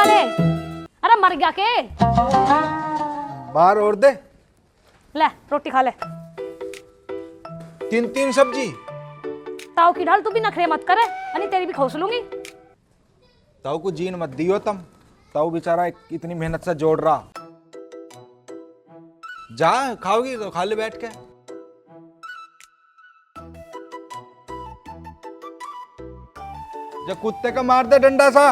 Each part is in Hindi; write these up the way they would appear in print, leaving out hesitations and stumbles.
ले। अरे मर गया के? बाहर और दे। ले रोटी खा ले। 3 सब्जी। ताऊ की ढाल, तू भी नखरे मत करे, अनि तेरी भी खोस लूंगी। ताऊ को जीन मत दियो तुम। ताऊ बेचारा इतनी मेहनत से जोड़ रहा। जा खाओगी तो खा ले बैठ के। जब कुत्ते का मार दे डंडा सा।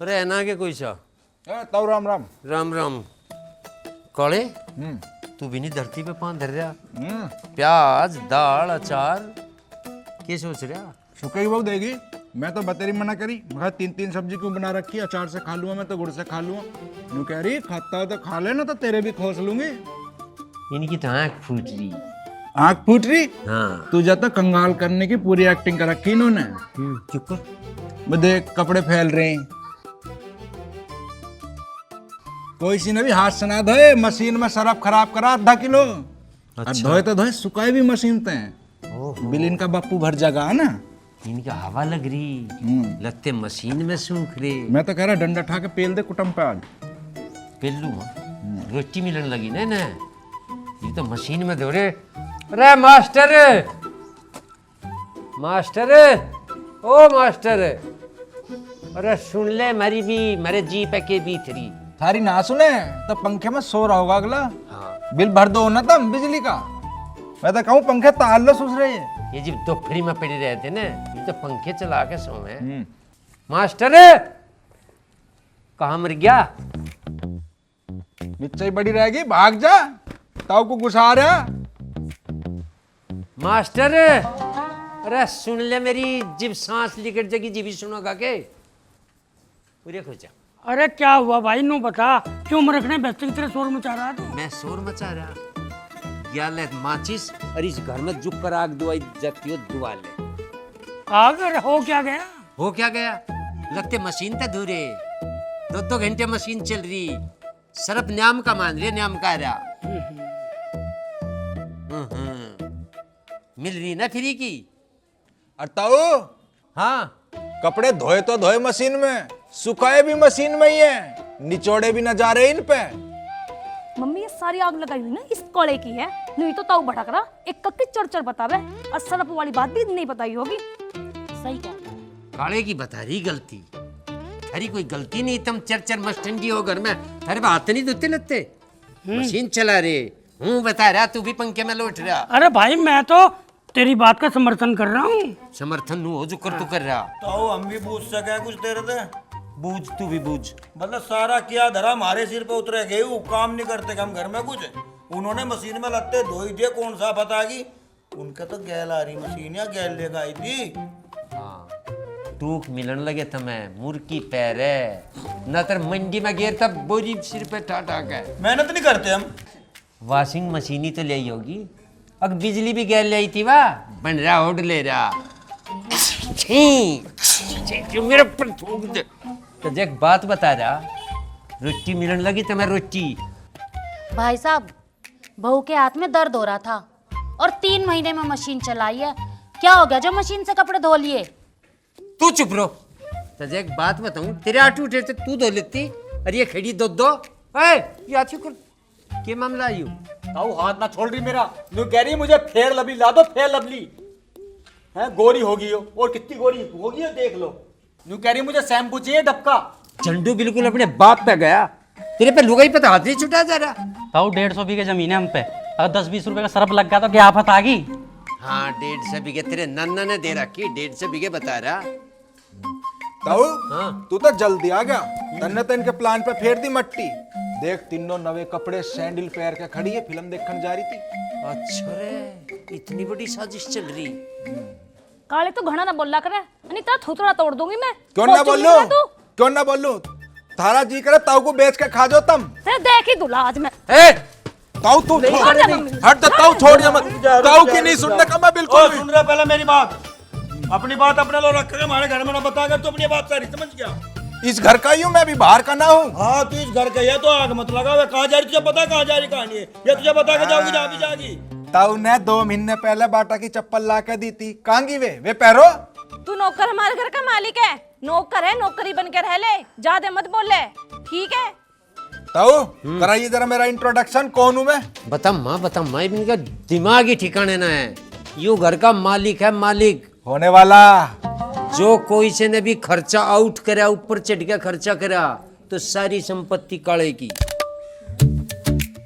रहना के कोई सा। ताऊ राम राम। राम राम। काले तू भी नहीं धरती पे पांव धर रहा। प्याज दाल अचार क्या सोच रहा? सुखी बहु देगी। मैं तो बतेरी मना करी, मैं 3 सब्जी क्यों बना रखी, अचार से खा लूंगा मैं तो गुड़ से खा लूंगा। यूं कह रही खाता हो तो खा लेना, तो तेरे भी खोस लूंगी। इनकी तो आँख फूट रही। आँख फूट रही? हाँ। तुझे तो कंगाल करने की पूरी एक्टिंग कर रखी इन्होंने। चुप कर। मैं देख कपड़े फैल रहे हैं। कोई सी ने भी हाथ से ना धोए, मशीन में सरफ खराब करा आधा किलो। अच्छा। धोए तो धोए, सुखाए भी मशीन पे। बिल इनका बापू भर जागा ना। इनका हवा लग रही, लगते मशीन में सूख रहे। मैं तो कह रहा डंडा उठा के पेल दे कुटम पे आज। पेलू रोटी मिलने लगी ना ये तो मशीन में धो रहे। अरे मास्टर, मास्टर, ओ मास्टर, अरे सुन ले मेरी भी, मेरे जी पे के भी थरी। थारी ना सुने तो पंखे में सो रहा होगा अगला। हाँ। बिल भर दो ना तुम बिजली का। मैं तो कहूँ पंखे तार लो, सुस रही है। ये जब दोपहरी में पड़े रहते ना, ये तो पंखे चला के सोए। मास्टर कहाँ मर गया? मिर्चाई बड़ी रहेगी, भाग जा। ताऊ को गुस्सा रहा। मास्टर, अरे सुन ले मेरी, जिब सांस निकट जाएगी जीभी सुनोगा के पूरे खोजा। अरे क्या हुआ भाई, नू बता, क्यों मरखने बेस्ती की तरह शोर मचा रहा तू? मैं शोर मचा रहा या ले माचिस, और इस घर में झुक कर आग दुआई जाती हो दुआ ले। आगर हो क्या गया? हो क्या गया? लगते मशीन ते धुरे 2 घंटे मशीन चल रही, सरफ न्याम का मान रही, न्याम का रहा। मिल रही ना फ्री की। और ताऊ, हाँ, कपड़े धोए तो धोए मशीन में, सुखाए भी मशीन में ही है, निचोड़े भी न जा रहे इन पे। मम्मी ये सारी आग लगाई हुई ना इस कोड़े की है, नहीं तो ताऊ भटक रहा। एक कक्की चढ़ बतावे, और सरफ वाली बात भी नहीं बताई होगी। सही क्या? काले की बता रही गलती। अरे कोई गलती नहीं, तुम चर मस्टंडी हो घर में। अरे बात नहीं धोते लगते, मशीन चला रहे हूँ, बता रहा तू भी पंखे में लौट रहा। अरे भाई मैं तो तेरी बात का समर्थन कर रहा हूँ। समर्थन हो जो कर तू कर रहा। तो हम भी बूझ सके कुछ देर थे। बूझ तू भी बूझ। मतलब सारा किया धरा हमारे सिर पे उतरे गए, वो काम नहीं करते हम घर में कुछ। उन्होंने मशीन में लगते धोई दिए, कौन सा पता की उनका तो गैल आ रही मशीन या गैल लेकर आई थी। हाँ, टूक मिलन लगे तुम्हें मुर्की पैरे न तर मंडी में गिर तब बोरी सिर पे टाटा के। मेहनत नहीं करते हम। वॉशिंग मशीन ही तो ले आई होगी, अब बिजली भी गैल ले आई थी वाह, बन रहा होड ले रहा। मेरे पर थूक दे। तो देख बात बता रहा, रोटी मिलन लगी तुम्हें रोटी। भाई साहब, बहू के हाथ में दर्द हो रहा था और 3 महीने में मशीन चलाई है। क्या हो गया जो मशीन से कपड़े धो लिए? तू चुप रहो। तो देख बात बताऊं, तेरे आटू उठे थे तू धो लेती, और ये खड़ी दो ये आती कर क्या मामला आयु? ताऊ हाथ ना छोड़ रही मेरा। नु कह रही मुझे फेयर लवली ला दो, फेयर लवली है, गोरी होगी हो, और कितनी गोरी होगी है देख लो। नु कह रही मुझे शैम्पू चाहिए डबका। चंडू बिल्कुल अपने बाप पे गया, तेरे पे लुगाई पे तो हाथ नहीं छुटा जा रहा। ताऊ 150 बीघे जमीन है हम पे, अगर 10-20 रुपए का सरफ लग गया तो क्या आफत आ गई? हाँ 150 बीघे तेरे नन्ना ने दे रखी, 150 बीघे बता रहा। ताऊ, हाँ। तू तो जल्दी आ गया। तन्ने तो इनके प्लान पे फेर दी मट्टी। देख तीनों नवे कपड़े सैंडल पैर के खड़ी है, फिल्म देखने जा रही थी। अच्छा रे, इतनी बड़ी साजिश चल रही। काले तो घना ना बोला करे, अनिता थोड़ा तोड़ दूंगी मैं। क्यों ना बोलूं? क्यों ना बोलूं? थारा जी करे ताऊ को बेच के खा जाओ तुम। देख ही दूल्हा आज मैं। ताऊ तू हट तो ताऊ छोड़ जा मत। ताऊ की नहीं सुनने का मैं बिल्कुल भी। सुन रहा पहले मेरी बात, अपनी बात अपने लो रख के हमारे घर में ना बता कर, तो अपनी बात सारी समझ गया। इस घर का ही हूँ मैं, भी बाहर का ना हूँ। हाँ तू इस घर का है तो आग मत लगा। कहाँ जा रही तुझे पता, कहाँ जा रही कहानी है ये तुझे बता के जाओगी जहाँ भी जाएगी। ताऊ ने 2 महीने पहले बाटा की चप्पल ला के दी थी, कहाँ की वे पैरो। तू नौकर हमारे घर का मालिक है, नौकर है, नौकरी बन के रह ले, ज्यादा मत बोल ले, ठीक है? ताऊ कराइए जरा मेरा इंट्रोडक्शन, कौन हूँ मैं। बता माँ इनका दिमाग ही ठिकाने ना है। यू घर का मालिक है, मालिक होने वाला। जो कोई से ने भी खर्चा आउट करा, ऊपर चढ़ के खर्चा करा तो सारी संपत्ति काले की।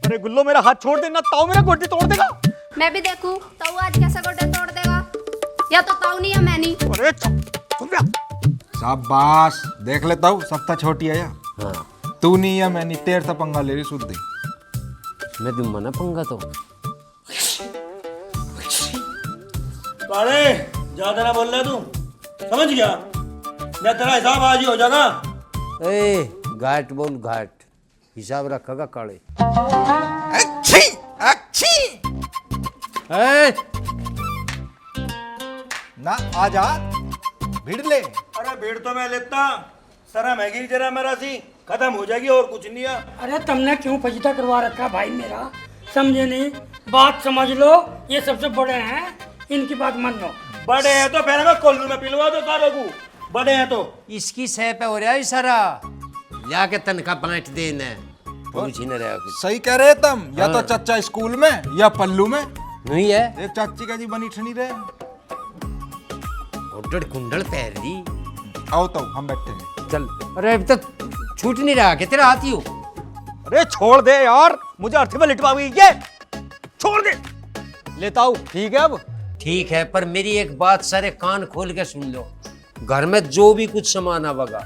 अरे गुल्लो मेरा हाथ छोड़ देना, ताऊ मेरा गोटी तोड़ देगा। मैं भी देखूं ताऊ आज कैसे गोटे तोड़ देगा, या तो ताऊ नहीं या मैं नहीं। अरे सुन रहा। शाबाश, देख लेता हूँ सब था छोटी है या हाँ तू नहीं या मैं नहीं, तेरे से पंगा ले रही शुद्ध। मैं भी मना पंगा तो काले ज्यादा ना बोल रहा तू, समझ गया? मैं तेरा हिसाब आज ही हो जाएगा। ए घाट बोल घाट, हिसाब रखेगा काले। अच्छी अच्छी ए, ना आ जा भिड़ ले। अरे भीड़ तो मैं लेता, सरा मैगी जरा मेरा सी खत्म हो जाएगी और कुछ नहीं है। अरे तुमने क्यों फजीता करवा रखा भाई मेरा, समझे नहीं? बात समझ लो, ये सबसे बड़े हैं, इनकी बात मान लो। बड़े हैं तो फिर मैं कोल्लू में पिलवा दो सारे को, बड़े हैं तो। इसकी सह पे हो रहा है सारा, ला के तनखा बांट देना, पूछ ही न रहा कुछ। सही कह रहे तुम, या तो चच्चा स्कूल में या पल्लू में। नहीं है एक चाची का जी बनी ठनी रहे। उड्डड़ कुंडल पैर दी। आओ तो हम बैठे हैं। चल, अरे अभी तक छूट नहीं रहा कि तेरा हाथी हो। अरे छोड़ दे यार, मुझे अर्थी में लिटवा गई ये, छोड़ दे। लेता हूँ, ठीक है अब। ठीक है, पर मेरी एक बात सारे कान खोल के सुन लो। घर में जो भी कुछ सामान आवेगा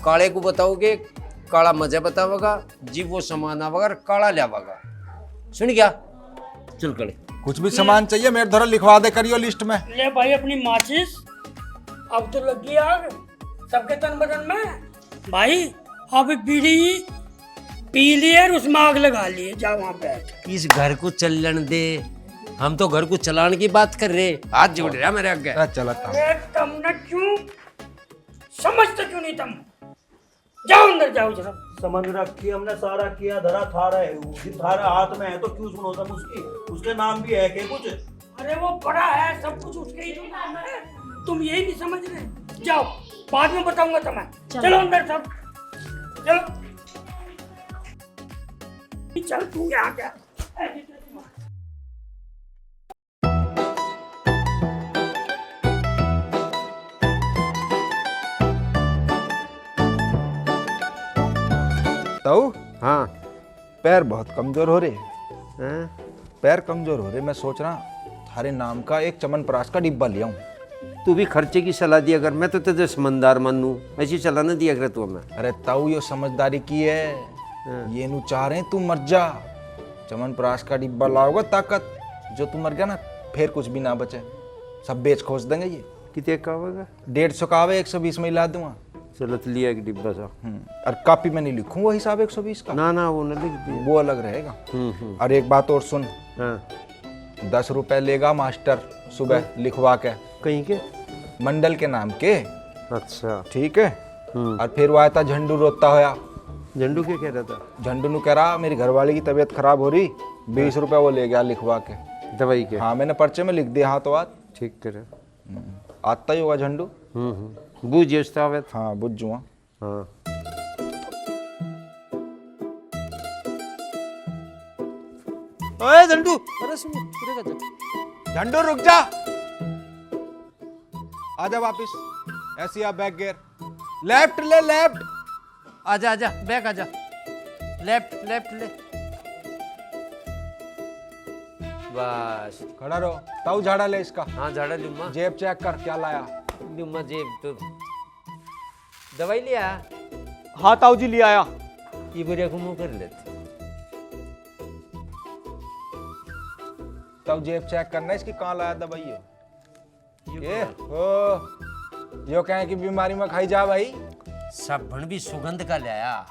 काले को बताओगे, काला मजा बतावेगा, जी वो सामान आवेगा काला ले आवेगा। सुन गया? चल कड़े कुछ भी सामान चाहिए मेरे द्वारा लिखवा दे करियो लिस्ट में। ले भाई अपनी माचिस, अब तो लगी आग सबके तन बदन में। भाई अब बीड़ी पी लिए और उसमें आग लगा लिए, जा वहां बैठ। इस घर को चलन दे, हम तो घर को चलाने की बात कर रहे। हाथ जोड़ रहा मेरे आगे। चला था। अरे तुमने क्यों समझते क्यों नहीं तुम? जाओ अंदर जाओ जरा। समझ रखी हमने सारा किया, धरा थारा है, थारा हाथ में है तो क्यों सुनो तुम उसकी? उसके नाम भी है के कुछ? अरे वो बड़ा है, सब कुछ उसके ही तो नाम है, तुम यही नहीं समझ रहे। जाओ, बाद में बताऊंगा तुम्हें। चलो अंदर सब, चलो चल तू यहाँ क्या? ताऊ हाँ पैर बहुत कमजोर हो रहे। हाँ? पैर कमजोर हो रहे, मैं सोच रहा थारे नाम का एक चमनप्राश का डिब्बा ले आऊं। तू भी खर्चे की सलाह दिया कर, मैं तो तेरे समझदार मानू, ऐसी सलाह ना दिया कर तू हमें। अरे ताऊ ये समझदारी की है, ये नु चाह रहे तू मर जा। चमनप्राश का डिब्बा लाओगे ताकत, जो तू मर गया ना फिर कुछ भी ना बचे, सब बेच खोज देंगे। ये कितने का होगा? 150 का आवे, 120 में ला दूंगा। चलो तो लिया एक डिब्बा सा। और कॉपी में नहीं लिखूं वो हिसाब 120 का, ना वो ना लिख दिया। वो अलग रहेगा। और एक बात और सुन, हाँ 10 रुपए लेगा मास्टर सुबह लिखवा के, कहीं के मंडल के नाम के। अच्छा ठीक है। और फिर वो आया था झंडू रोता होया। झंडू क्या कह रहा था? झंडू नु कह रहा मेरी घरवाली की तबीयत खराब हो रही, 20 रुपए वो ले गया लिखवा के। दवाई के? हाँ मैंने पर्चे में लिख दिया हाथों हाथ। ठीक करे। आता ही होगा झंडू। बूझ आवे। हाँ बुझ जुआ। हाँ ओए झंडू, अरे सुन झंडू रुक जा, आजा वापिस। ऐसी आप बैक गियर, लेफ्ट ले लेफ्ट। आजा आजा बैक आजा, लेफ्ट लेफ्ट ले। बस खड़ा रहो। ताऊ झाड़ा ले इसका। हाँ झाड़ा लूमा। जेब चेक कर क्या लाया। लूमा जेब तो दवाई लिया। हाँ ताऊ जी ले आया। ये बुरे को मुंह कर लेते। ताऊ जेब चेक करना इसकी, कहाँ लाया दवाई ये ओ यो कहें कि बीमारी में खाई जा भाई। साबुन भी सुगंध का लाया।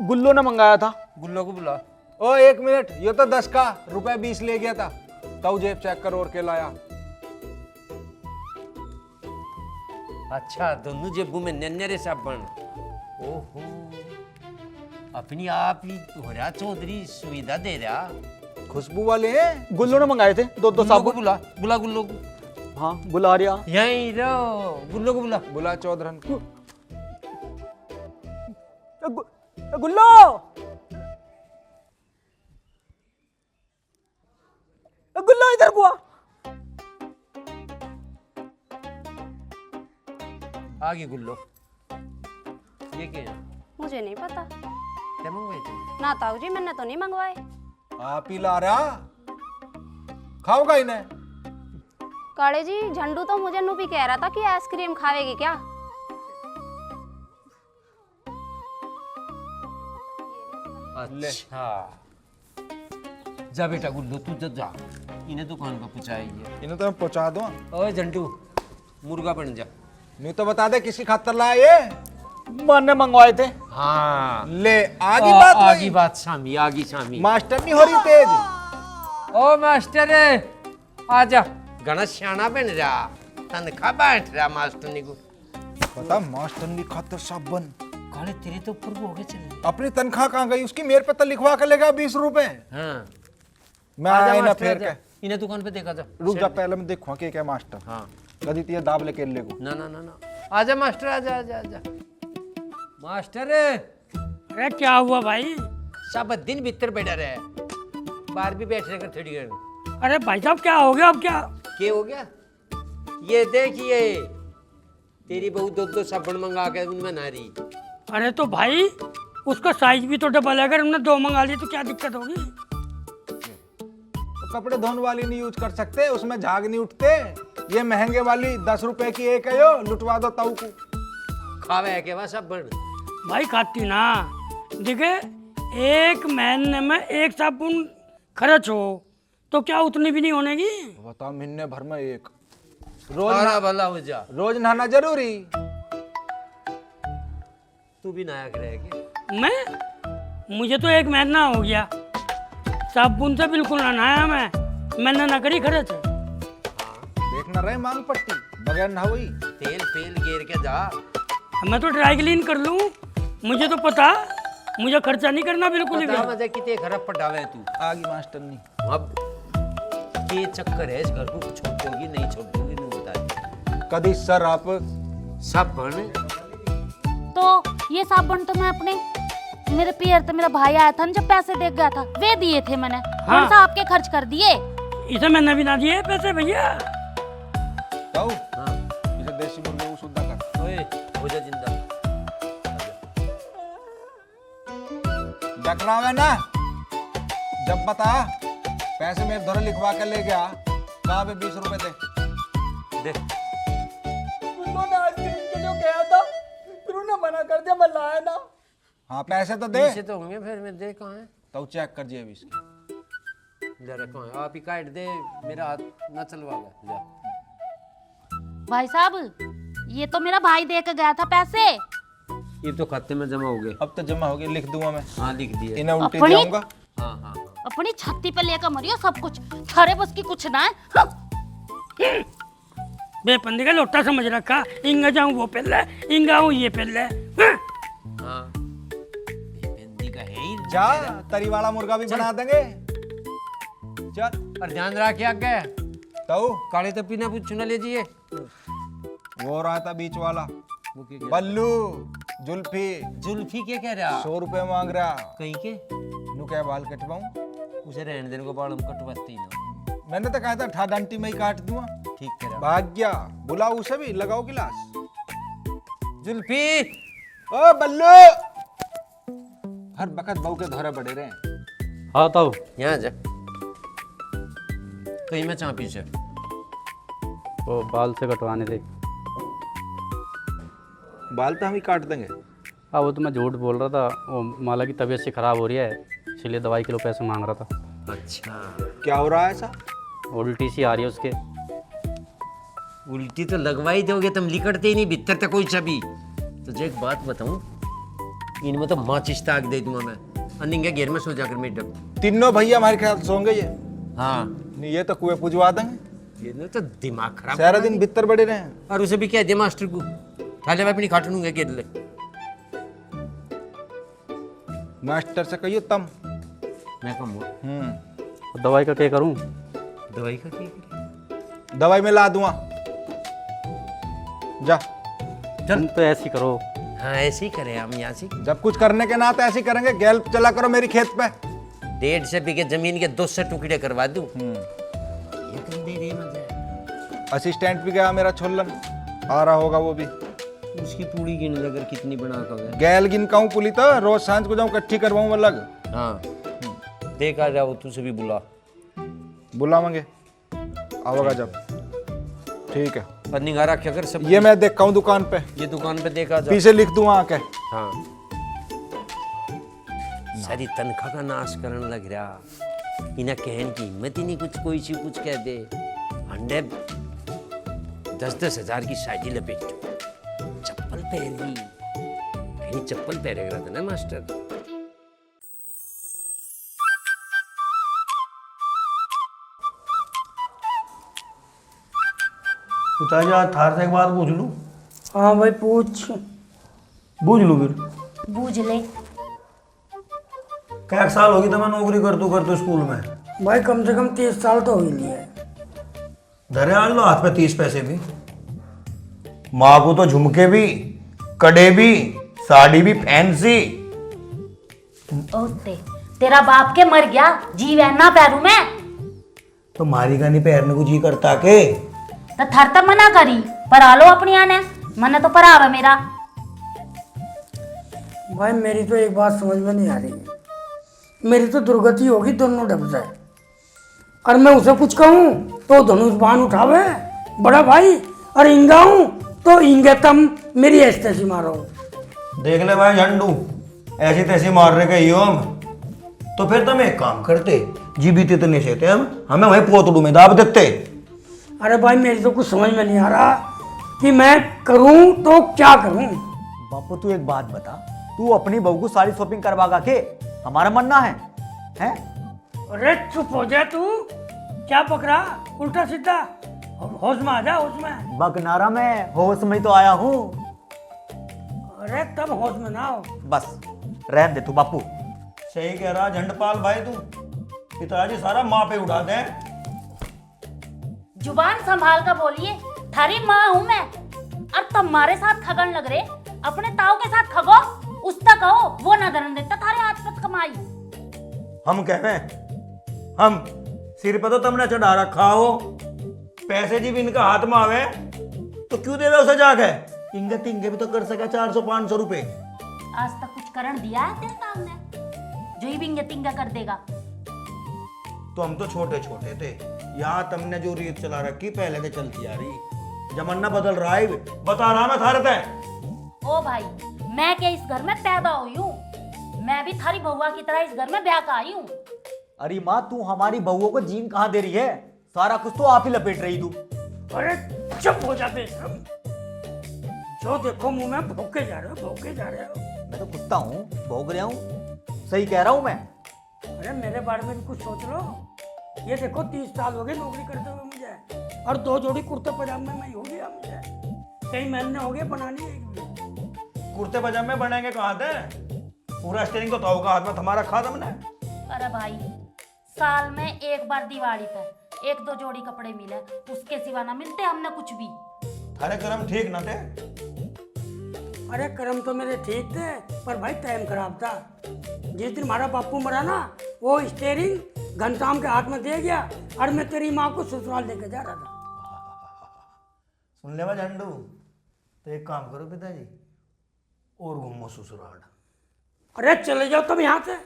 गुल्लो ने मंगाया था। गुल्लो को बुला। ओ 1 मिनट, ये तो 10 का, रुपए 20 ले गया था। ताऊ जेब चेक कर और के लाया। अच्छा दोनों जेबों में नन्हे साबुन। ओहो अपनी आप ही हो रहा चौधरी, सुविधा दे रहा। खुशबू वाले हैं। गुल्लू ने मंगाए थे दो गुल्लो को साबुन। बुला बुला गुल्लो को। हाँ बुला रिया। यहीं रहो, गुल्लो को बुला। बुला चौधरन को। गुल्लो गुल्लो इधर को आ। आ गई गुल्लो। ये क्या है? मुझे नहीं पता। क्या मंगवाई थी? ना ताऊ जी, मैंने तो नहीं मंगवाए। आप ही ला रहा, खाओगा इन्हें। काले जी, झंडू तो मुझे नू भी कह रहा था कि आइसक्रीम खावेगी क्या। अच्छा, जा बेटा गुल्लो, तू तो जा, इन्हें दुकान पर पहुंचाएगी। इन्हें तो मैं पहुंचा दूं। ओए झंडू, मुर्गा बन जा। नहीं तो बता दे किसकी खातर लाया ये। मन ने मंगवाए थे। हाँ, ले आगी बात आगी वही। बात शामी, आगी शामी। मास्टर नहीं हो रही तेज। ओ मास्टर आजा, घना सियाना बन रहा, तनखा बैठ रहा मास्टर नी को। पता मास्टर की खातर साबुन। काले तेरे तो ऊपर हो गए चल। अपनी तनख्वाह कहाँ गई उसकी, मेरे पे तो लिखवा के लेगा 20 रुपए। हाँ, मैं आया ना फेर के। इन्हें दुकान पे देखा जा। रुक जा पहले मैं देखूं क्या मास्टर। हाँ, कदी तिया दाब लेके ले को। ना ना ना ना, आजा मास्टर, आजा आजा आजा। मास्टर अरे क्या हुआ भाई? सब दिन भीतर बैठा रहे, बाहर भी बैठ रहे कर थोड़ी देर। अरे भाई साहब क्या हो गया अब? क्या क्या हो गया? ये देखिए, तेरी बहू दो साबुन मंगा के उनमें ना रही। अरे तो भाई उसका साइज भी तो डबल है, अगर हमने 2 मंगा लिए तो क्या दिक्कत होगी? तो कपड़े धोने वाली नहीं यूज कर सकते, उसमें झाग नहीं उठते। ये महंगे वाली 10 रुपए की एक है, यो लुटवा दो ताऊ को। खावे के बाद साबुन भाई खाती ना। देखे, एक महीने में एक साबुन खर्च हो तो क्या उतनी भी नहीं होनेगी? बता महीने भर में एक। सारा भला हो जा। रोज नहाना जरूरी। तू भी नया करेगी? मुझे तो 1 महीना हो गया, साबुन से बिल्कुल ना नहाया मैंने ना करी खर्च। देखना रहे मांग पट्टी बगैर नहाई। तेल फेल गिर के जा। मैं तो ड्राई क्लीन कर लूं, मुझे तो पता, मुझे खर्चा नहीं करना बिल्कुल ही। बता मजे कितने खराब पटावे तू। आगी मास्टर नहीं। अब ये चक्कर है, इस घर को छोड़ोगी नहीं छोड़ोगी नहीं बता। कदी सर आप साबुन तो ये साबुन तो मैं अपने मेरे पियर तो मेरा भाई आया था ना, जब पैसे दे गया था वे दिए थे मैंने। कौन सा आपके खर्च कर दिए? इसे मैंने भी ना दिए पैसे भैया। ताऊ इसे देसी मुर्गे को शुद्ध कर। ओए हो जा जिंदा। देख रहा है ना, जब बता पैसे मेरे धोरे लिखवा के ले गया, कहाँ पे 20 रुपए थे। दे उन्होंने आइसक्रीम के लिए गया था, फिर उन्होंने मना कर दिया, मैं लाया ना। हाँ पैसे तो दे। पैसे तो होंगे, फिर मैं दे कहाँ है? ताऊ चेक कर जेब इसकी। ले रखा है, आप ही काट दे, मेरा हाथ ना चलवागा। जा भाई साहब, ये तो मेरा भाई दे के गया था पैसे। ये तो खाते में जमा हो गए। अब तो जमा हो गए, लिख दूंगा मैं। हाँ लिख दिए। इन्हें उल्टी अपनी- जाऊंगा। हाँ हाँ हाँ। अपनी छाती पे लेकर मरियो सब कुछ, थारे बस की कुछ ना है। बेपंदी का लोटा समझ रखा, इंगा जाऊं वो पहले, इंगा हूं ये पहले। हाँ बेबंदी का है ही। जा तरी वाला मुर्गा भी बना देंगे। चल पर ध्यान रख आगे, ताऊ काले तो पीना पूछ चुना लीजिए। वो रहा था बीच वाला वो क्या बल्लू जुल्फी। जुल्फी क्या कह रहा? 100 रुपए मांग रहा। कहीं के नु क्या बाल कटवाऊं? उसे रहने देने को बाल हम कटवाते ही ना। मैंने तो कहा था ठा डंटी में ही काट दूंगा। ठीक कह रहा। भाग गया। बुलाओ उसे भी, लगाओ गिलास। जुल्फी ओ बल्लू, हर बखत बहू के धोरे बड़े रहे। हाँ ताऊ। यहाँ जा, कहीं मैं चापी से। वो बाल से कटवाने थे। बाल तो हम ही काट देंगे। हाँ वो तो मैं झूठ बोल रहा था, वो माला की तबीयत से ख़राब हो रही है, इसलिए दवाई के लिए पैसे मांग रहा था। अच्छा, क्या हो रहा है ऐसा? उल्टी सी आ रही है उसके। उल्टी तो लगवाई दोगे तुम, लिकड़ते ही नहीं भीतर तक कोई छवि। तुझे एक बात बताऊं, इनमें तो माचिस ताक दे दूंगा मैं। अनिंगे घेर में सो जाकर मैडम। तीनों भैया हमारे ख्याल से सोंगे ये। हाँ नहीं ये तो कुएं पुजवा देंगे। ये ना तो दिमाग खराब। सारा दिन भीतर बड़े रहे। और उसे भी कह दिया मास्टर को, थाले में अपनी खाटूंगा घेर ले। मास्टर से कहियो तम। मैं कहूँ दवाई का क्या करूं? दवाई का क्या करें? दवाई में ला दूंगा, जा। तुम तो ऐसी करो। हाँ ऐसे ही करें हम यहाँ से। जब कुछ करने के ना तो ऐसे ही करेंगे। गैल चला करो मेरी खेत पे। 1.5 बीघे जमीन के 200 टुकड़े करवा दूं। ये कर दे रे मजा। असिस्टेंट भी गया मेरा छोलन, आ रहा होगा वो भी। उसकी पूरी गिन अगर कितनी बना कर गैल गिन कहूँ पुली तो रोज सांझ को जाऊँ इकट्ठी करवाऊँ अलग। हाँ देख आ जाओ, तुझसे भी बुला बुलावांगे, आओगा जब। ठीक है, पर निगाह रखा कर सब। ये मैं देखा हूँ दुकान पे, ये दुकान पे देखा जा। पीछे लिख दूँ आके। हाँ सारी तनख्वाह का नाश करने लग रहा। इन्हें कहने की हिम्मत ही नहीं, कुछ कोई सी कुछ कह दे। अंडे 10-10 हजार की साड़ी लपेटो, चप्पल पहन ली। कहीं चप्पल पहने रहा था ना मास्टर। पिताजी आज थार से एक बात पूछ लूं? हाँ भाई पूछ। पूछ लूं फिर? बूझ ले। क्या साल होगी तुम्हें नौकरी करतू स्कूल में? भाई कम से कम 30 साल तो हो ही लिए। धरे आन लो हाथ पे 30 पैसे भी। माँ को तो झुमके भी, कड़े भी, साड़ी भी फैंसी। ओते तेरा बाप के मर गया, जी वहना पैरू में। तो मारी का नहीं पैरने को जी करता के? तो थर तक मना करी, पर आलो अपनी आने मने तो परावा मेरा। भाई मेरी तो एक बात समझ में नहीं आ रही है, मेरी तो दुर्गति होगी दोनों डब जाए। और मैं उसे कुछ कहूँ तो धनुष बाण उठावे बड़ा भाई, और इंगाऊं तो इंगे तम मेरी ऐसी तैसी मारो। देख ले भाई झंडू, ऐसी तैसी मार रहे गई हो हम। तो फिर तुम एक काम करते, जीवित इतने से थे हम, हमें वही पोतड़ू में दाब देते। अरे भाई मेरी तो कुछ समझ में नहीं आ रहा कि मैं करूं तो क्या करूं। बापू तू एक बात बता, तू अपनी बहू को सारी शॉपिंग करवागा के? हमारा मन्ना है हैं? अरे चुप हो जा तू, क्या पकड़ा उल्टा सीधा। होश में आ जा, होश में। बकनारा में होश में तो आया हूँ। अरे तब होश में ना हो। बस रहने दे तू बापू। सही कह रहा झंडपाल भाई तू, पिताजी सारा माँ पे उड़ा दे। जुबान संभाल कर बोलिए, थारी माँ हूँ मैं। और तुम्हारे साथ खगन लग रहे, अपने ताऊ के साथ खगो, उस तक कहो वो ना धरन देता थारे हाथ पर कमाई। हम कह हम सिर पे तो तुमने चढ़ा रखा हो, पैसे जी भी इनका हाथ में आवे तो क्यों देवे उसे जाके? इंगे तिंगे भी तो कर सके 400-500 रुपए। आज तक कुछ करण दिया है तेरे ताऊ ने जो ही बिंगे तिंगा कर देगा? तो हम तो छोटे छोटे थे, यहाँ तुमने जो रीत चला रखी पहले से चलती आ रही। जमाना बदल रहा है, बता रहा मैं थारे ते। ओ भाई मैं क्या इस घर में पैदा हुई हूँ? मैं भी थारी बहुआ की तरह इस घर में ब्याह का आई हूँ। अरे माँ तू हमारी बहुओं को जीन कहाँ दे रही है? सारा कुछ तो आप ही लपेट रही तू। अरे चुप हो जा बेशरम, जो देखो मुंह में भौंके जा रहे हो, भौंके जा रहे हो। मैं तो कुत्ता हूँ, भोग रहा हूँ, सही कह रहा हूँ मैं। अरे मेरे बारे में भी कुछ सोच लो। ये देखो 30 साल हो गए नौकरी करते हुए मुझे, और 2 जोड़ी कुर्ते पजामे में ही हो गया मुझे। कई महीने हो गए बनानी एक भी। कुर्ते पजामे बनेंगे कहाँ थे? पूरा स्टीयरिंग तो ताऊ का हाथ में थमा रखा तुमने। अरे भाई साल में एक बार दिवाली पर 1-2 जोड़ी कपड़े मिले, उसके सिवा ना मिलते हमने कुछ भी। थारे कर्म ठीक न थे? अरे कर्म तो मेरे ठीक थे, पर भाई टाइम खराब था। जिस दिन हमारा बापू मरा ना, वो स्टीयरिंग घनश्याम के हाथ में दे गया, और मैं तेरी माँ को ससुराल लेके जा रहा था। सुन ले बा झंडू, तो एक काम करो पिताजी, और घूमो ससुराल। अरे चले जाओ तुम यहाँ से,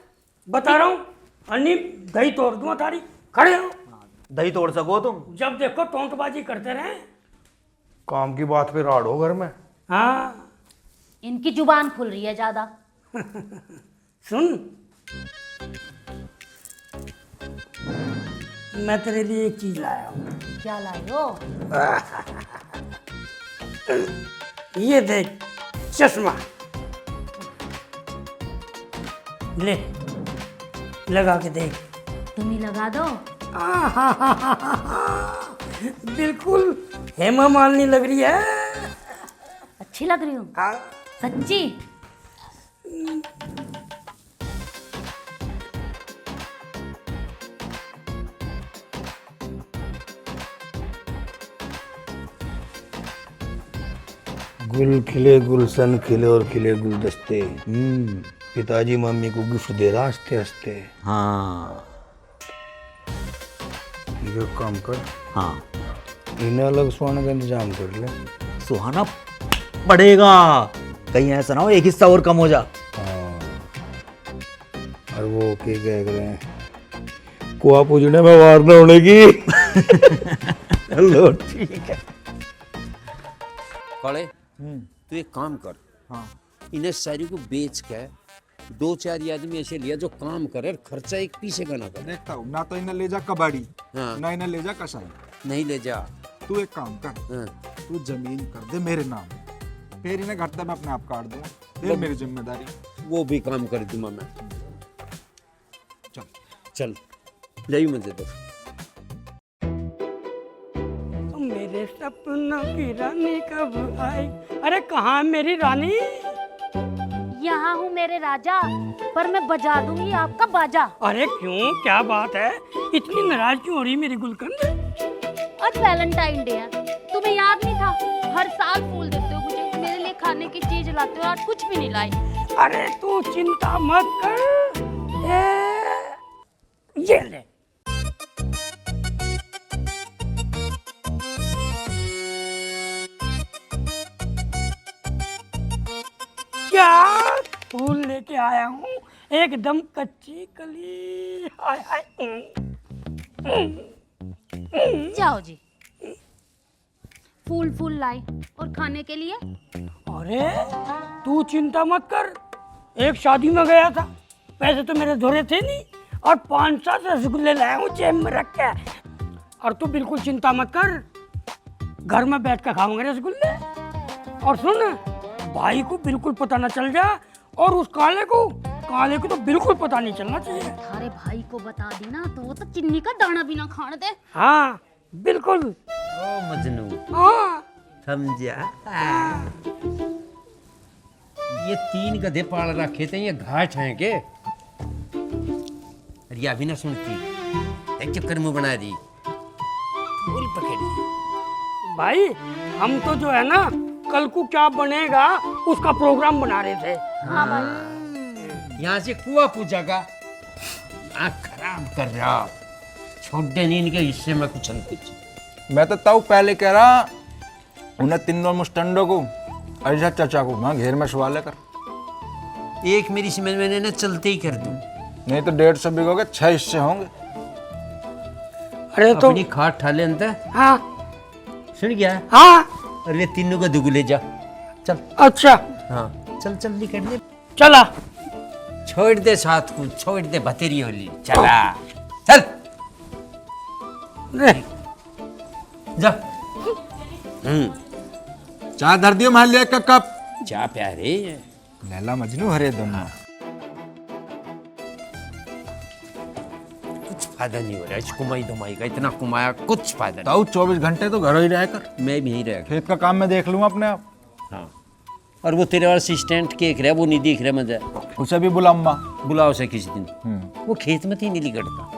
बता रहा हूँ। अन्नी दही तोड़ दूंगा तारी, खड़े हो। दही तोड़ सको तुम? जब देखो टोंटबाजी करते रहे। काम की बात पे राड़ हो घर में। हाँ इनकी जुबान खुल रही है ज्यादा। सुन, मैं तेरे लिए एक चीज लाया हूँ। क्या लाए हो? ये देख चश्मा, ले लगा के देख। तुम ही लगा दो। बिल्कुल हेमा मालिनी लग रही है। अच्छी लग रही हूँ हाँ। सच्ची? गुल खिले गुलशन खिले और खिले गुलदस्ते। पिताजी मम्मी को गिफ्ट दे रहा हंसते हंसते। हाँ ये काम कर, हाँ इन्हें अलग सोने का इंतजाम कर ले। सुहाना पड़ेगा, कहीं ऐसा ना हो एक हिस्सा और कम हो जा। हाँ, और वो क्या कह रहे हैं, कुआ पूजने में वार न होने की। लो ठीक है। काले तू एक काम कर, हाँ इन्हें सारी को बेच के 2-4 आदमी ऐसे लिया जो काम करे, खर्चा एक पीछे का ना करे। देखता हूँ ना, तो इन्हें ले जा कबाड़ी, हाँ। ना इन्हें ले जा कसाई। नहीं ले जा। तू एक काम कर, हाँ। तू जमीन कर दे मेरे नाम, फिर इन्हें घर तक मैं अपने आप काट दूंगा, फिर मेरी जिम्मेदारी। वो भी काम कर दूंगा मैं। चल चल जाइए मुझे तो। मेरे सपनों की रानी कब आई? अरे कहाँ है मेरी रानी? यहाँ हूँ मेरे राजा, पर मैं बजा दूंगी आपका बाजा। अरे क्यों, क्या बात है? इतनी नाराज क्यों हो रही मेरी गुलकंद? आज वैलेंटाइन डे है, तुम्हें याद नहीं था? हर साल फूल देते हो मुझे, मेरे लिए खाने की चीज लाते हो, आज कुछ भी नहीं लाई। अरे तू चिंता मत कर, ये ले। क्या फूल लेके आया हूँ, एकदम कच्ची कली। हाय हाय। जाओ जी, फूल फूल लाई और खाने के लिए। अरे तू चिंता मत कर, एक शादी में गया था, पैसे तो मेरे धोरे थे नहीं, और 5-7 रसगुल्ले लाया हूँ जेब में रख के। और तू बिल्कुल चिंता मत कर, घर में बैठ कर खाऊंगे रसगुल्ले। और सुन, भाई को बिल्कुल पता न चल जा, और उस काले को तो बिल्कुल पता नहीं चलना चाहिए। अरे भाई को बता दी ना तो वो तो चिन्नी का दाना भी ना खाने दे। हाँ बिल्कुल। ओ मजनू, हाँ समझा? ये 3 गधे पाल रखे थे, ये घाट हैं के? अरे अभी ना सुनती, एक चक्कर मुंह बना दी, फूल पकड़ी। भाई, हम तो जो है ना, कल को क्या बनेगा उसका प्रोग्राम बना रहे थे। हाँ भाई, यहाँ से कुआ पूजा का आँख खराब कर रहा, छोटे नहीं इनके हिस्से में कुछ न कुछ। मैं तो ताऊ पहले कह रहा, उन्हें तीनों मुस्टंडों को, अरिशा चाचा को वहाँ घेर में सुवा लेकर। एक मेरी समझ में ना चलते ही कर दूं, नहीं तो 150 बीघों के 6 हिस्से होंगे। अरे तो अपनी खाट ठाले अंतर। हाँ सुन गया? हाँ। अरे तीनों का दुगु ले जा, चल। अच्छा हाँ चल चल निकल ले, चला। छोड़ दे साथ को, छोड़ दे भतेरी होली, चला चल जा। चाय धर दियो मान लिया का कप। जा प्यारे, लैला मजनू हरे दोनों। कुछ फायदा नहीं हो रहा इस कुमाई धुमाई का, इतना कुमाया कुछ फायदा नहीं। ताऊ 24 घंटे तो घर ही रह कर, मैं भी यहीं रह गया। खेत का काम मैं देख लूंगा अपने आप। हाँ, और वो तेरे असिस्टेंट केक रहा, वो नहीं दिख रहा मुझे। उसे भी बुलाऊंगा। बुलाओ से किसी दिन, वो खेत में थी नीली गढ़ता।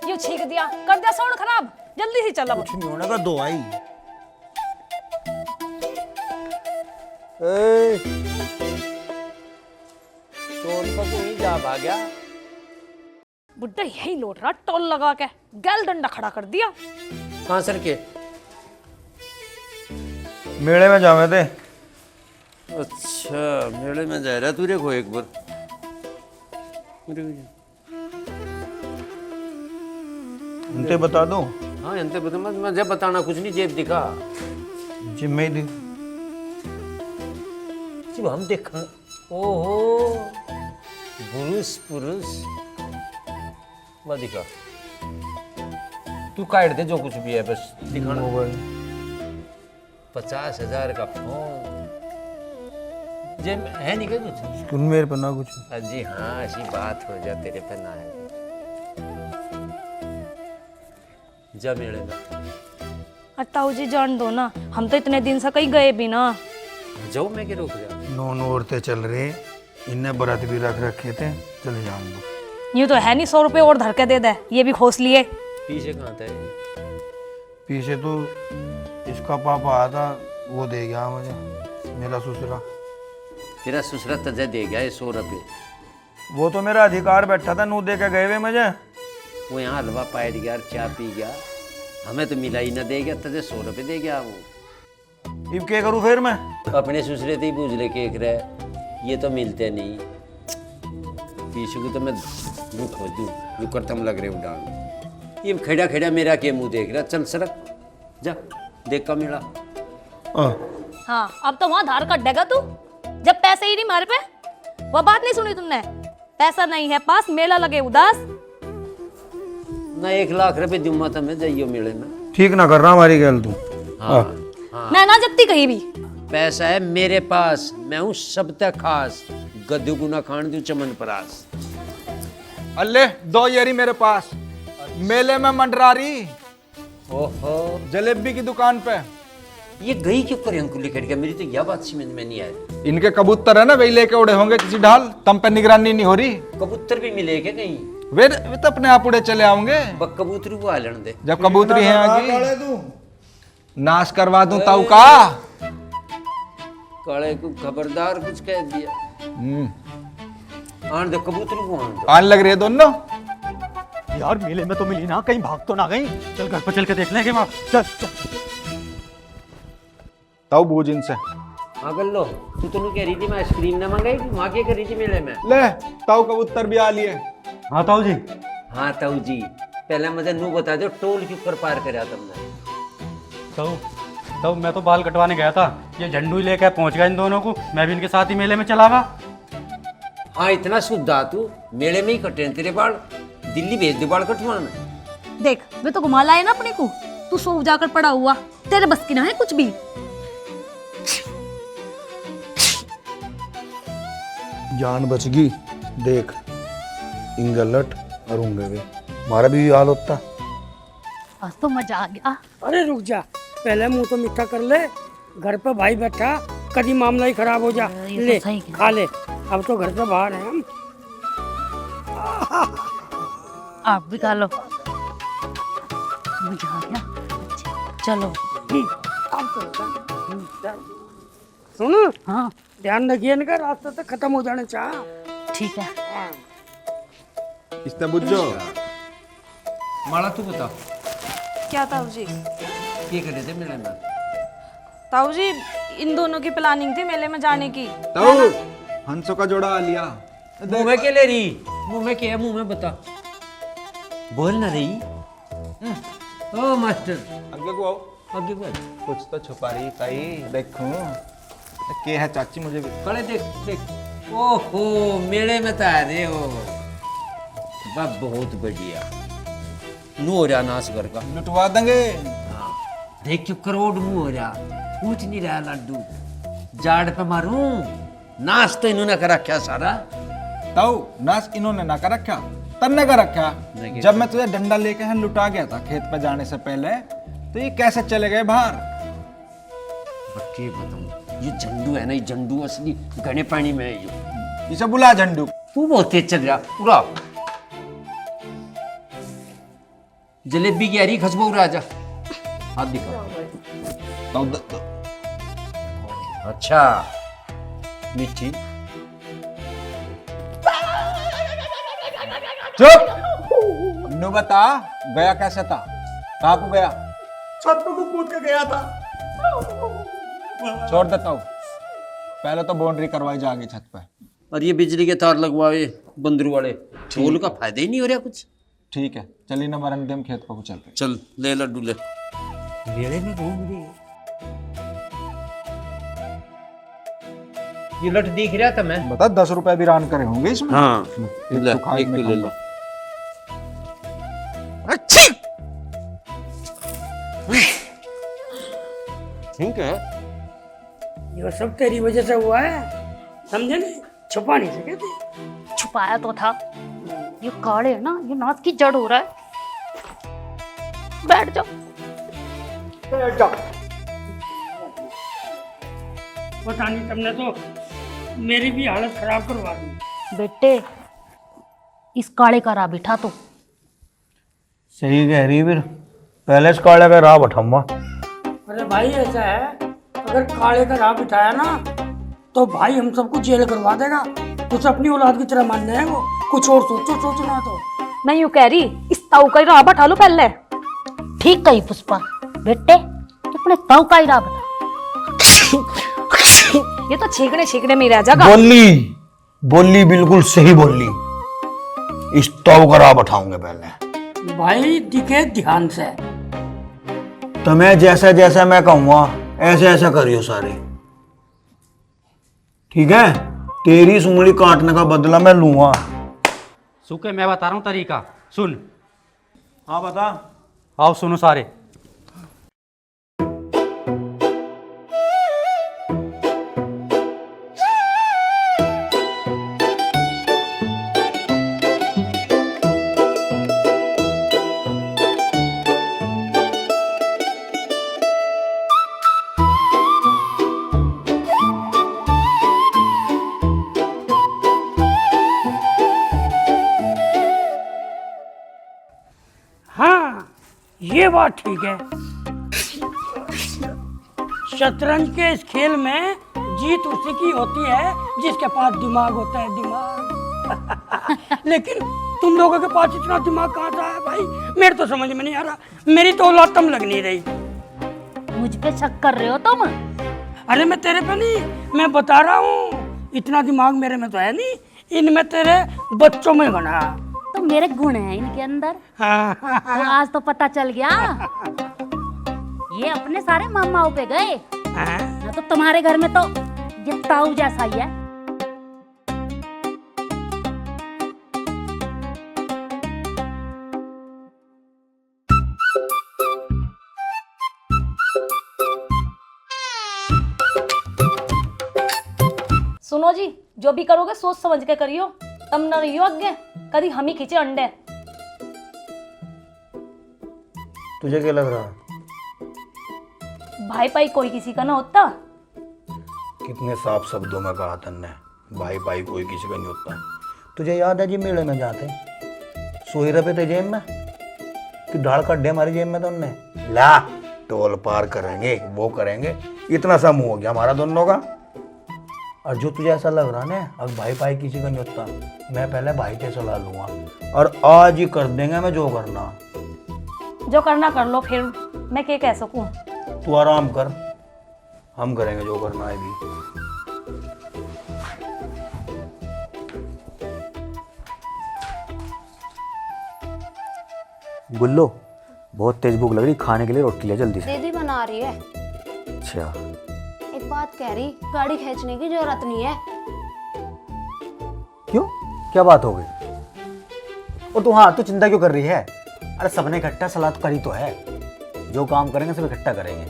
ये छींक दिया, कर दिया साउंड खराब, जल्दी से चल अब। कुछ नहीं होने का, दो आई। जा भाग्या, बुड्ढा यही लौट रहा, टोल लगा के गैल डंडा खड़ा कर दिया। कहाँ सर के? मेले में जावे थे। अच्छा मेले में जा रहा, तू देखो एक बार। उनते बता दो। हाँ अंते बता, मुझे बताना कुछ नहीं, जेब दिखा जिम्मे दी जब हम देखा। ओहो पुरुष पुरुष वह दिखा, तू काट दे जो कुछ भी है, बस दिखाना। 50,000 का फोन जे है नहीं क्या कुछ? तुम मेरे पर ना कुछ। जी हाँ, ऐसी बात हो जा, तेरे पे ना है। जा मेरे में। ताऊ जी जान दो ना, हम तो इतने दिन से कहीं गए भी ना। जाओ मैं के रोक जा। 9 औरतें चल रहे, इन्हें बरात भी रख रखे थे, चले जाऊँ दो। यूं तो है नहीं 100 रुपए और धर के दे दे, ये भी खोस लिए। पीछे कहाँ था? पीछे तो इसका पापा आया था, वो दे गया मुझे, मेरा ससुरा। तेरा ससुरा तुझे दे गया ये 100 रुपये। वो तो मेरा अधिकार बैठा था, नू दे के गए हुए मुझे। वो यहाँ हलवा पाट गया और चाय पी गया, हमें तो मिला ही ना, दे गया तुझे 100 रुपये दे गया वो। अब क्या करूँ फिर मैं? अपने ससुरे से ही पूछ ले केक रहे, ये तो मिलते नहीं। पीछे को तो मैं यूँ खोज दूँ, यूँ करतम लग रहे उड़ान। ये खेड़ा खेड़ा मेरा के मुंह देख रहा, चल सरक जा, देख का मिला। हाँ, अब तो वहां धार कटेगा तू, जब पैसे ही नहीं मारे पे। वो बात नहीं सुनी तुमने? पैसा नहीं है पास, मेला लगे उदास। ना 1 लाख रुपए दूंगा तो मैं जाइयो मेले में। ठीक ना कर रहा हमारी गल तू। हाँ, मैं ना जत्ती कहीं भी। पैसा है मेरे पास, मैं हूँ सब तक खास, गद्दू को ना खान दूं चमन परास। अल्ले 2 येरी मेरे पास, मेले में मंडरारी ओहो, जलेबी की दुकान पे। ये गई क्यों पर हमको लेकर गया? मेरी तो यह बात समझ में नहीं आई। इनके कबूतर है ना, वही लेके उड़े होंगे किसी ढाल, तम पे निगरानी नहीं हो रही। कबूतर भी मिले क्या कहीं? वे तो अपने आप उड़े चले आऊंगे। बक कबूतर को आलन दे, जब कबूतरी है आगे तू नाश करवा दूं ताऊ का। काले को खबरदार कुछ कह दिया। आन दो कबूतर को, आन दो। आन लग रही है दोनों। यार मेले में तो मिली ना, कहीं भाग तो ना गई? चल घर पर चल के देख लेंगे वहाँ। चल ताऊ बूझ इनसे। हाँ कर लो, तू तो कह रही थी मैं आइसक्रीम ना मंगाई, वहाँ क्या कर रही थी मेले में? ले ताऊ कबूतर भी आ लिए। हाँ ताऊ जी। हाँ ताऊ जी, पहले मुझे नू बता दो, टोल के ऊपर पार कराया तुमने? तो मैं तो बाल कटवाने गया था, ये झंडू ही लेकर पहुंच गया इन दोनों को, मैं भी इनके साथ ही मेले में चला गया। हाँ इतना शुद्धा तू, मेले में ही कटे हैं तेरे बाल, दिल्ली भेज दे बाल कटवाने। देख वे तो घुमा लाए ना अपने को, तू सो जाकर पड़ा हुआ, तेरे बस की ना है कुछ भी। जान बच गई, देख इंगलट और होंगे भी, हमारा भी हाल होता। आज तो मजा आ गया। अरे रुक जा, पहले मुंह तो मीठा कर ले, घर पे भाई बैठा, कभी मामला ही खराब हो जा। ये तो ले सही कहा। खा ले, अब तो घर से बाहर हैं हम। आप भी खा लो, मजा आ गया। चलो सुन, हाँ ध्यान रखिए इनका, रास्ता तक खत्म हो जाने चाह। ठीक है। इसने बुझो। माला तू बता, क्या ताऊ जी? ये कर रहे थे मेले में? ताऊ जी इन दोनों की प्लानिंग थी मेले में जाने की। ताऊ हंसों का जोड़ा आ लिया। मुंह में क्या ले रही? मुंह में क्या है? मुंह में बता, बोल ना रही। ओ मास्टर, आगे को आओ। आगे बढ़। कुछ तो छुपा रही ताई, देखूं के है चाची मुझे भी। खड़े देख देख। ओहो, मेले में तो आ रहे हो, वाह बहुत बढ़िया। नू हो रहा नाश घर का, लुटवा देंगे। हाँ देख क्यों करोड़ मुंह हो रहा, पूछ नहीं रहा लड्डू, जाड़ पे मारूं। नाश तो इन्होंने कर रखा सारा। ताऊ नाश इन्होंने ना कर रखा, तन्ने कर रखा। नहीं जब मैं तुझे डंडा लेके यहाँ लुटा गया था खेत पे जाने से पहले, तो ये कैसे चले गए बाहर? बच्चे बताऊं, ये झंडू है ना, ये झंडू असली घने पानी में है ये। इसे बुला झंडू। तू बहुत तेज चल रहा पूरा। जलेबी की आ रही, खसबो राजा, हाथ दिखा। ताऊ अच्छा मीठी। चुप। नु बता गया कैसे था, कहाँ को गया? छत पे कूद के गया था। छोड़ देता हूँ, पहले तो बाउंड्री करवाई जाएगी छत पे। और ये बिजली के तार लगवाए बंदरू वाले, टोल का फायदा ही नहीं हो रहा कुछ। ठीक है चलिए ना, मरन हम खेत को चलते। चल ले लड्डू ले। मेले में घूम रही, ये लट दिख रहा था मैं। बता 10 रुपए भी रान करे होंगे इसमें। हाँ ले, तो खाए एक में तो ले लो। ठीक है, ये सब तेरी वजह से हुआ है, समझे नहीं? छुपा नहीं सके थे। छुपाया तो था, ये काले है ना, ये नाच की जड़ हो रहा है। बैठ जाओ। पता नहीं, तुमने तो मेरी भी हालत खराब करवा दी। बेटे इस काले का राह बिठा तो। सही कह रही फिर, पहले इस काले का राह बैठाऊंगा। अरे भाई ऐसा है, अगर काले का राह बिठाया ना तो भाई हम सबको जेल करवा देगा। कुछ अपनी औलाद की तरह मानने है वो, कुछ और सोचना तो। मैं यूं कह रही, इस ताऊ का ही राह बैठा लो पहले। ठीक कही पुष्पा, बेटे तू अपने ताऊ का ही राह बता। ये तो छींकने में ही रह जाएगा। बोली बिल्कुल सही बोली। इस तव का राह बैठाऊंगे पहले। भाई दिखे ध्यान से। तुम्हें जैसा जैसा मैं कहूंगा ऐसे ऐसा करियो सारे, ठीक है? तेरी सुंगली काटने का बदला मैं लूंगा। सुखे मैं बता रहा हूँ तरीका, सुन। हाँ बता। आओ सुनो सारे। हाँ ये बात ठीक है। शतरंज के इस खेल में जीत उसी की होती है जिसके पास दिमाग होता है, दिमाग। लेकिन तुम लोगों के पास इतना दिमाग कहाँ से है भाई? मेरे तो समझ में नहीं आ रहा। मेरी तो औलाद तुम लग नहीं रही। मुझ पे शक कर रहे हो तुम? अरे मैं तेरे पे नहीं, मैं बता रहा हूँ, इतना दिमाग मेरे में तो है नहीं, इनमें तेरे बच्चों में बना। तो मेरे गुण हैं इनके अंदर। तो आज तो पता चल गया। ये अपने सारे मामाओं पे गए ना, तो तुम्हारे घर में तो ये ताऊ जैसा ही है। सुनो जी, जो भी करोगे सोच समझ के करियो, तम न रहियो आगे कभी हम ही खींचे अंडे। तुझे क्या लग रहा है? भाई भाई कोई किसी का ना होता। कितने साफ शब्दों में कहा तन्ने, भाई भाई कोई किसी का नहीं होता। तुझे याद है जी मेले में जाते 100 रुपए थे जेब में, कि ढाल कड्ढे हमारी जेब में तो उनने ला टोल पार करेंगे, वो करेंगे, इतना सा मुंह हो गया हमारा दोनों का। और जो तुझे ऐसा लग रहा ना अब भाई भाई किसी का नहीं होता, मैं पहले भाई से सलाह लूंगा और आज ही कर देंगे मैं जो करना। जो करना कर लो, फिर मैं क्या कह सकूं। तू आराम कर, हम करेंगे जो करना है भी। गुल्लो बहुत तेज भूख लग रही, खाने के लिए रोटी ले जल्दी से। दीदी बना रही है। अच्छा एक बात कह रही, गाड़ी खींचने की जरूरत नहीं है। क्यों, क्या बात हो गई? और तू हाँ तू चिंता क्यों कर रही है? अरे सबने इकट्ठा सलाह तो करी तो है, जो काम करेंगे सब इकट्ठा करेंगे,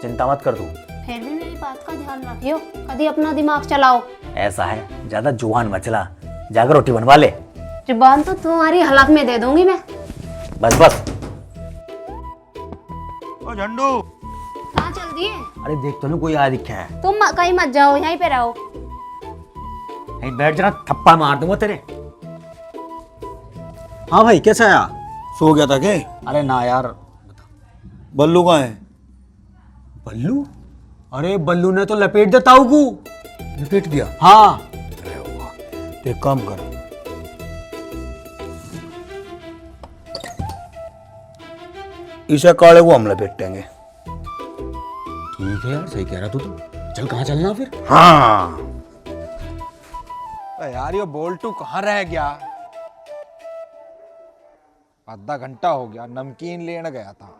चिंता मत कर तू। फिर भी मेरी बात का ध्यान रखियो, कभी अपना दिमाग चलाओ। ऐसा है, ज्यादा जुबान मत चला, जाकर रोटी बनवा ले। जुबान तो तुम्हारी हलक में दे दूंगी मैं। बस बस। ओ झंडू, कहाँ चल दिए? अरे देख तो नहीं कोई आ दिखा है। तुम कहीं मत जाओ, यहीं पे रहो। नहीं बैठ जरा, थप्पड़ मार दूंगा तेरे। हाँ भाई कैसा आया? सो गया था क्या? अरे ना यार। बल्लू कहाँ है? बल्लू? अरे बल्लू ने तो लपेट दिया ताऊ को। लपेट दिया? हाँ। अरे वाह, तो एक काम कर, इसे काले को हम लपेटेंगे। ठीक है यार, सही कह रहा तू तो। चल कहाँ चलना फिर? हाँ यार ये बोल्टू कहाँ रह गया? आधा घंटा हो गया, नमकीन लेने गया था।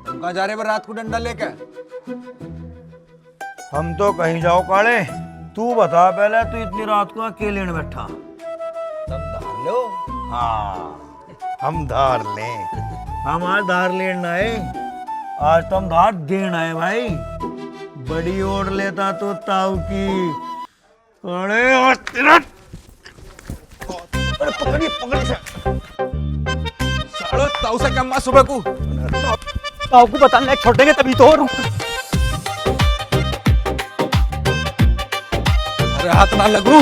तुम कहाँ जा रहे हो रात को डंडा लेकर? हम तो कहीं जाओ काले, तू बता पहले, तू इतनी रात को अकेले लेने बैठा? तुम धार लो। हाँ हम धार लें, हम आज धार लेना है, आज तो हम धार देना है भाई। बड़ी ओढ़ लेता तो ताऊ की। अरे और तेरा पकड़िए पकड़िए से। सालो ताऊ से कम सुबह को ताऊ को बताने लायक छोड़ देंगे तभी तो। अरे हाथ ना लगू।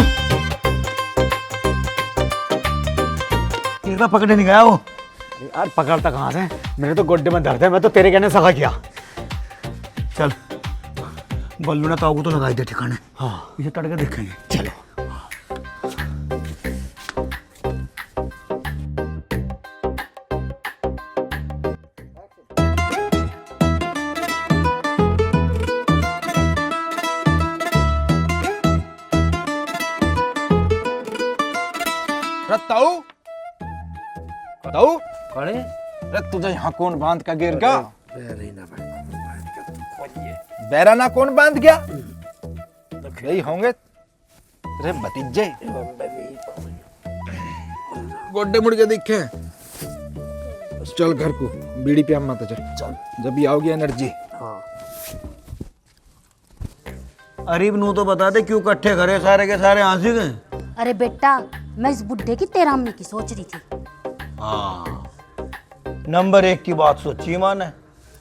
एक बार पकड़े नहीं गया वो। यार पकड़ता कहाँ से, मेरे तो गोड्डे में दर्द है, मैं तो तेरे कहने सगा किया। चल बल्लू ने ताऊ को तो लगाई दे ठिकाने। हाँ इसे तड़के देखेंगे। चलो ताऊ ताऊ, कड़े अरे तुझे यहाँ कौन बांध का गिर गया? बैराना कौन बांध गया? यही होंगे तेरे भतीजे। गोड्डे मुड़ के दिखे। चल घर को बीड़ी पे मत चल, जब भी आओगी एनर्जी। अरीब नू तो बता दे क्यों इकट्ठे करे सारे के सारे हंसी गए। अरे बेटा, मैं इस बुड्ढे की तेरामी की सोच रही थी। हाँ नंबर 1 की बात सोची माँ ने,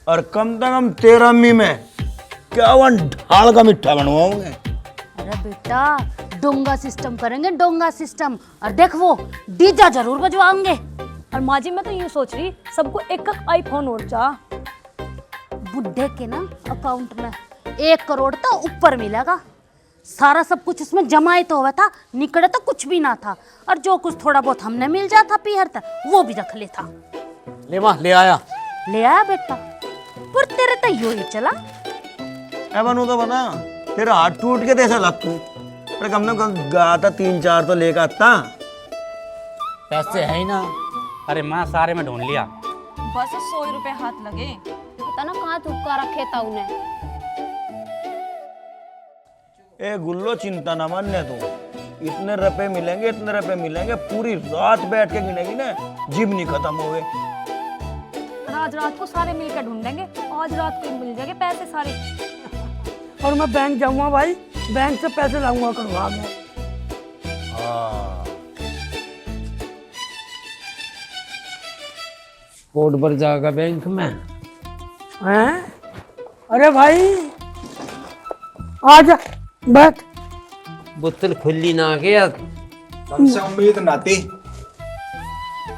और कम से कम 13वीं में 51 ढाल का मिठा बनवाओगे। अरे बेटा, डोंगा सिस्टम करेंगे, डोंगा सिस्टम, और देख वो डीजा जरूर बजवाएंगे। और माँ जी मैं तो यूँ सोच रही, सबको एक एक आईफोन और चाह। बुड्ढे के ना अकाउंट में 1 करोड़ तो ऊपर मिलेगा। सारा सब कुछ उसमें जमाए तो हुआ था, निकले तो कुछ भी ना था, और जो कुछ थोड़ा बहुत हमने मिल जाता पीहर तक वो भी रख लेता। ले माँ ले आया। ले आया बेटा, पर तेरे तो यो ही चला। ए बनू तो बता, तेरा हाथ टूट के कैसे लग तू? अरे कम ने कम गा था 3-4 तो लेकर आता। पैसे है ही ना। अरे माँ सारे में ढूंढ लिया। बस 100 रुपए हाथ लगे, पता ना कहाँ थुपका रखे ताऊ ने। ए गुल्लो चिंता ना मानने तू, इतने रुपए मिलेंगे, इतने रुपए मिलेंगे, पूरी रात बैठ के गिनेगी ना, जिब नहीं खत्म होवे। आज रात को सारे मिलकर ढूंढेंगे, आज रात को मिल जाएंगे पैसे सारे। और मैं बैंक जाऊंगा भाई, बैंक से पैसे लाऊंगा करवा में। कोड पर जाएगा बैंक में। हैं? अरे भाई आजा बैठ। बोतल खुली ना गया। तुमसे उम्मीद ना थी,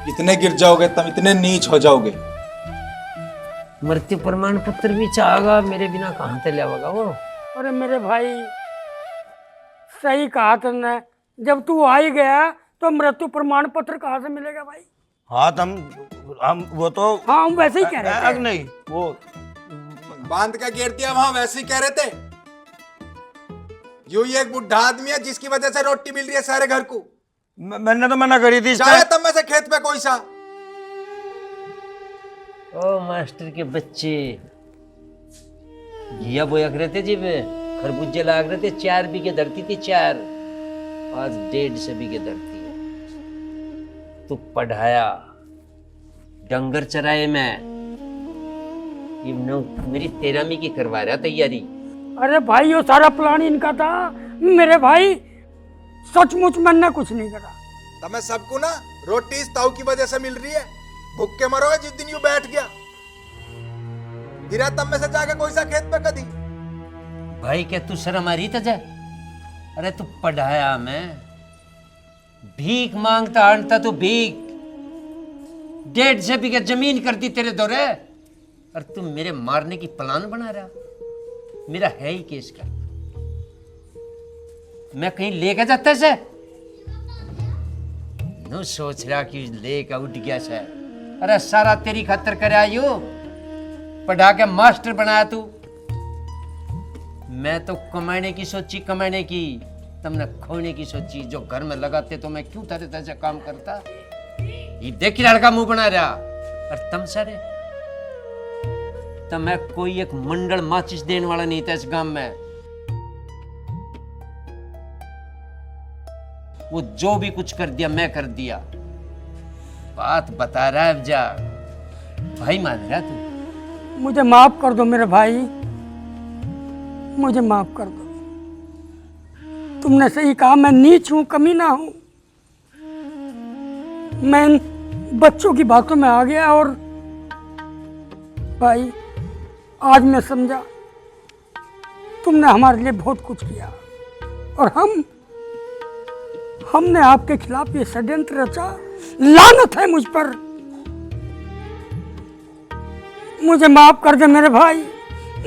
इतने गिर जाओगे तुम, इतने नीच हो जाओगे। मृत्यु प्रमाण पत्र भी चाहेगा, मेरे बिना कहाँ से लेगा वो। अरे मेरे भाई सही कहा तुमने, जब तू आ ही गया तो मृत्यु प्रमाण पत्र कहाँ से मिलेगा भाई? हाँ हम वो तो हाँ हम वैसे ही कह रहे थे। नहीं वो बांध का गिर दिया वहां, वैसे ही कह रहे थे। यूं ही एक बुढ़ा आदमी है जिसकी वजह से रोटी मिल रही है सारे घर को। मैंने तो मना करी थी। चाहे तब में से खेत पे कोई सा। ओ मास्टर के बच्चे, घिया बोया करे थे जी में, खरबूजे लाग रहे थे, 4 बीघे धरती थी 4, आज 150 बीघे धरती है। तू पढ़ाया, डंगर चराए, मैं ये मेरी 13वीं की करवा रहा तैयारी। अरे भाई ये सारा प्लान इनका था मेरे भाई, सचमुच मैंने कुछ नहीं करा। तमें सबको ना रोटी इस ताऊ की वजह से मिल रही है, भूख के मरोगे जिस दिन यूं बैठ गया। गिरा तब में से जाके कोई सा खेत पे कदी। भाई क्या तू शर्म आ रही तुझे? अरे तू पढ़ाया, मैं भीख मांगता आणता, तू भीख 150 बीघे जमीन कर दी तेरे दौरे, और तू मेरे मारने की प्लान बना रहा। मेरा है ही केस का, मैं कहीं लेकर जाता से नो सोच रहा कि लेकर उठ गया से। अरे सारा तेरी खातर कर आयु, पढ़ा के मास्टर बनाया तू। मैं तो कमाने की सोची, कमाने की, तुमने खोने की सोची। जो घर में लगाते तो मैं क्यों तेरे तैसे काम करता। ये देखी लड़का मुंह बना रहा, और तुम सारे तो मैं कोई एक मंडल माचिस देने वाला नहीं था इस गांव में। वो जो भी कुछ कर दिया मैं कर दिया। बात बता रहा है, जा भाई मान रहा तू। मुझे माफ कर दो मेरे भाई, मुझे माफ कर दो। तुमने सही कहा, मैं नीच हूं, कमीना हूं। मैं इन बच्चों की बातों में आ गया और भाई आज मैं समझा तुमने हमारे लिए बहुत कुछ किया और हमने आपके खिलाफ ये षड्यंत्र रचा। लानत है मुझ पर। मुझे माफ कर दे मेरे भाई,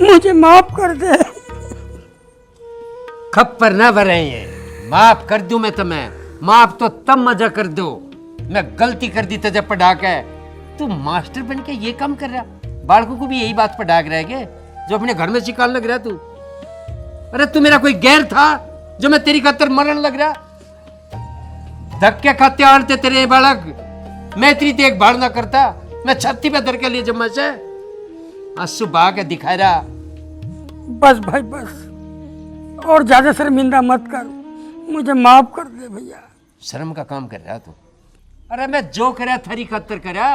मुझे माफ कर दे। खप्पर ना भरे हैं, माफ कर दूं मैं तुम्हें। माफ तो तब मजा कर दो मैं गलती कर दी तुझे पढ़ा के। तू मास्टर बन के ये काम कर रहा, बालकों को भी यही बात पढ़ा रहा है के जो अपने घर में सिखाने लग रहा तू। अरे तू मेरा कोई गैर था जो मैं तेरी खातिर मरने लग रहा? धक्के खाते आते तेरे बालक, मैं तेरी देखभाल ना करता, मैं छत्ती पे धर के लिए जमा से आंसू बहा के दिखा रहा। बस भाई बस, और ज्यादा शर्मिंदा मत कर, मुझे माफ कर दे भैया। शर्म का काम कर रहा तू? अरे मैं जो करा थारी खातिर करा।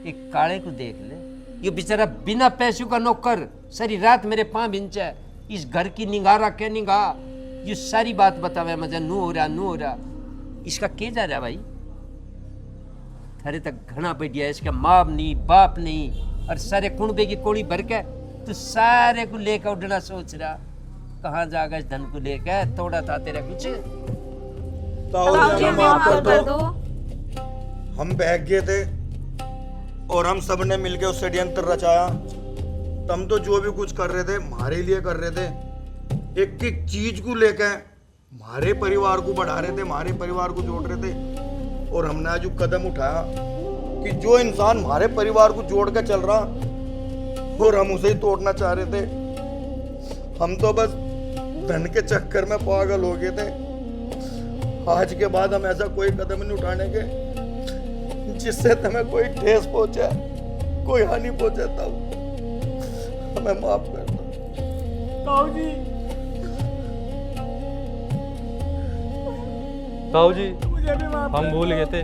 एक काले को देख ले, ये बेचारा बिना पैसों का नौकर सारी रात मेरे पांव बिंचा, इस घर की निगाह रखे निगाह, ये सारी बात बतावे मुझे नू हो रहा। इसका के जा रहा भाई? थारे तक घना बढ़िया, इसका माँ नहीं बाप नहीं, और सारे कुंबे की कोड़ी भर के तू सारे को लेकर उड़ना सोच रहा। कहाँ जाएगा इस धन को लेकर? तोड़ा था तेरा कुछ? माफ कर दो। हम बहक गए थे और हम सब ने मिलकर उस षड्यंत्र रचाया। तुम तो जो भी कुछ कर रहे थे हमारे लिए कर रहे थे, एक एक चीज को लेकर हमारे परिवार को बढ़ा रहे थे, हमारे परिवार को जोड़ रहे थे। और हमने आज जो कदम उठाया कि जो इंसान हमारे परिवार को जोड़ कर चल रहा और हम उसे ही तोड़ना चाह रहे थे। हम तो बस धन के चक्कर में पागल हो गए थे। आज के बाद हम ऐसा कोई कदम नहीं उठाने के जिससे तुम्हें कोई ठेस पहुंचे, कोई हानि पहुंचे। तब हमें माफ कर दो। ताऊ जी हम भूल गए थे।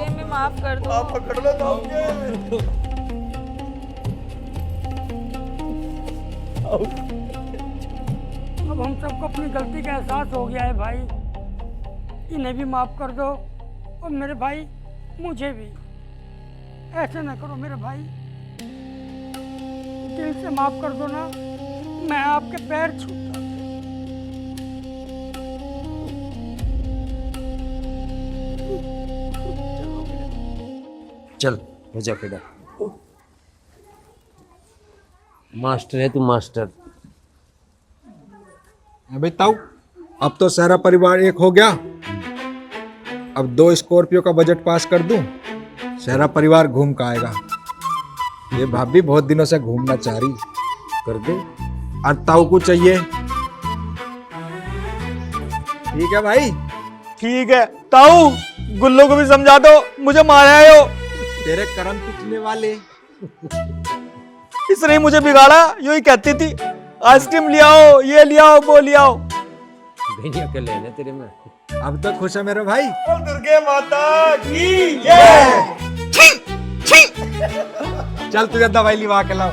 हमें माफ कर दो। आप पकड़ लो ताऊ जी। अब हम सबको अपनी गलती का एहसास हो गया है भाई। इन्हें भी माफ कर दो और मेरे भाई मुझे भी। ऐसे ना करो मेरे भाई, दिल से माफ कर दो ना, मैं आपके पैर छूता। चल हो जा बेटा, मास्टर है तू मास्टर। अबे ताऊ, अब तो सारा परिवार एक हो गया। अब 2 स्कॉर्पियो का बजट पास कर दूं, सारा परिवार घूम का आएगा। ये भाभी बहुत दिनों से घूमना चाह रही, कर दे। और ताऊ को चाहिए, ठीक है भाई? ठीक है ताऊ, गुल्लो को भी समझा दो, मुझे मारा है हो। तेरे कर्म पिछले वाले। इसने मुझे बिगाड़ा, यूं ही कहती थी आइसक्रीम ले आओ, ये ले आओ, वो ले आओ। भेड़िया के लेने तेरे में। अब तो खुश है मेरे भाई। दुर्गे माता की जय। चल तुझे दवाई लिवा के लाऊं।